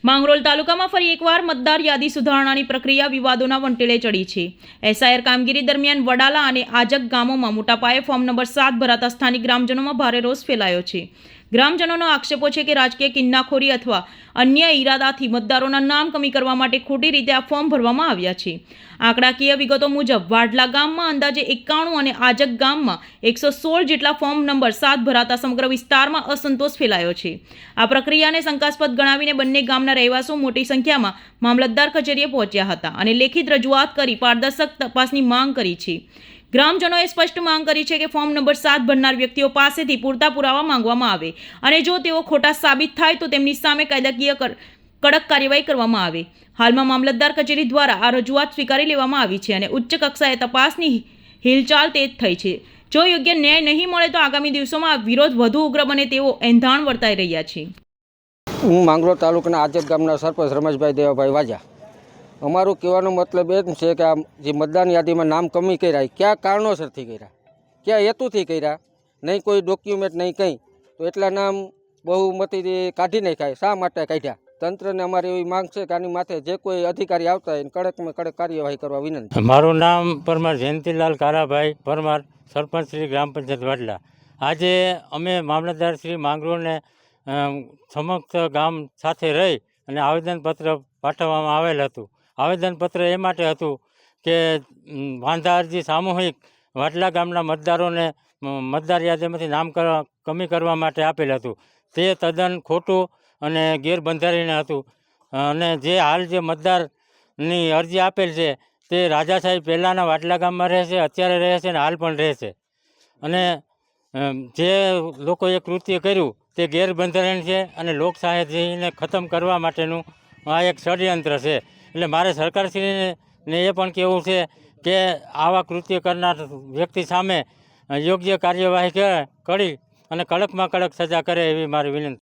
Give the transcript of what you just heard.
માંગરોળ તાલુકામાં ફરી એકવાર મતદાર યાદી સુધારણાની પ્રક્રિયા વિવાદોના વંટેલે ચડી છે। એસઆઈઆર કામગીરી દરમિયાન વડાલા અને આજક ગામોમાં મોટા પાયે ફોર્મ નંબર 7 ભરાતા સ્થાનિક ગ્રામજનોમાં ભારે રોષ ફેલાયો છે। ગ્રામજનોનો આક્ષેપો છે કે રાજકીય કિન્નાખોરી અથવા અન્ય ઈરાદાથી મતદારોના નામ કમી કરવા માટે ખોટી રીતે આ ફોર્મ ભરવામાં આવ્યા છે। આંકડાકીય વિગતો મુજબ વાડલા ગામમાં અંદાજે 91 અને આજક ગામમાં 116 જેટલા ફોર્મ નંબર 7 ભરાતા સમગ્ર વિસ્તારમાં અસંતોષ ફેલાયો છે। આ પ્રક્રિયાને શંકાસ્પદ ગણાવીને બંને ગામના રહેવાસીઓ મોટી સંખ્યામાં મામલતદાર કચેરીએ પહોંચ્યા હતા અને લેખિત રજૂઆત કરી પારદર્શક તપાસની માંગ કરી છે। ગ્રામજનોએ સ્પષ્ટ માંગ કરી છે કે ફોર્મ નંબર 7 ભરનાર વ્યક્તિઓ પાસેથી પૂરતા પુરાવા માંગવામાં આવે અને જો તેઓ ખોટા સાબિત થાય તો તેમની સામે કાયદાકીય કડક કાર્યવાહી કરવામાં આવે। હાલમાં મામલતદાર કચેરી દ્વારા આ રજૂઆત સ્વીકારી લેવામાં આવી છે અને ઉચ્ચ કક્ષાએ તપાસની હિલચાલ તેજ થઈ છે। જો યોગ્ય ન્યાય નહીં મળે તો આગામી દિવસોમાં આ વિરોધ વધુ ઉગ્ર બને તેવો એંધાણ વર્તાઈ રહ્યા છે। હું માંગરોળ તાલુકાના આજક ગામના સરપંચ રમેશભાઈ દેવાભાઈ વાજા। અમારું કહેવાનો મતલબ એમ છે કે આ જે મતદાન યાદીમાં નામ કમી કર્યા કયા કારણોસરથી કર્યા, કયા હેતુથી કર્યા, નહીં કોઈ ડોક્યુમેન્ટ નહીં કંઈ, તો એટલા નામ બહુમતીથી કાઢી નાખાય, શા માટે કાઢ્યા? તંત્રને અમારી એવી માંગ છે કે આની માથે જે કોઈ અધિકારી આવતા હોય કડકમાં કડક કાર્યવાહી કરવા વિનંતી। મારું નામ પરમાર જયંતિલાલ કારાભાઈ પરમાર, સરપંચ શ્રી ગ્રામ પંચાયત વાડલા। આજે અમે મામલતદાર શ્રી માંગરોળને સમક્ષ ગામ સાથે રહી અને આવેદનપત્ર પાઠવવામાં આવેલ હતું। આવેદનપત્ર એ માટે હતું કે વાંધા અરજી સામૂહિક વાડલા ગામના મતદારોને મતદાર યાદીમાંથી નામ કમી કરવા માટે આપેલ હતું। તે તદ્દન ખોટું અને ગેરબંધારણીય હતું અને જે હાલ જે મતદારની અરજી આપેલ છે તે રાજા સાહેબ પહેલાંના વાડલા ગામમાં રહે છે, અત્યારે રહે છે અને હાલ પણ રહે છે અને જે લોકોએ કૃત્ય કર્યું તે ગેરબંધારણીય છે અને લોકશાહીને ખતમ કરવા માટેનું આ એક ષડયંત્ર છે। એટલે મારે સરકારશ્રીને એ પણ કહેવું છે કે આવા કૃત્ય કરનાર વ્યક્તિ સામે યોગ્ય કાર્યવાહી કરી અને કડકમાં કડક સજા કરે એવી મારી વિનંતી।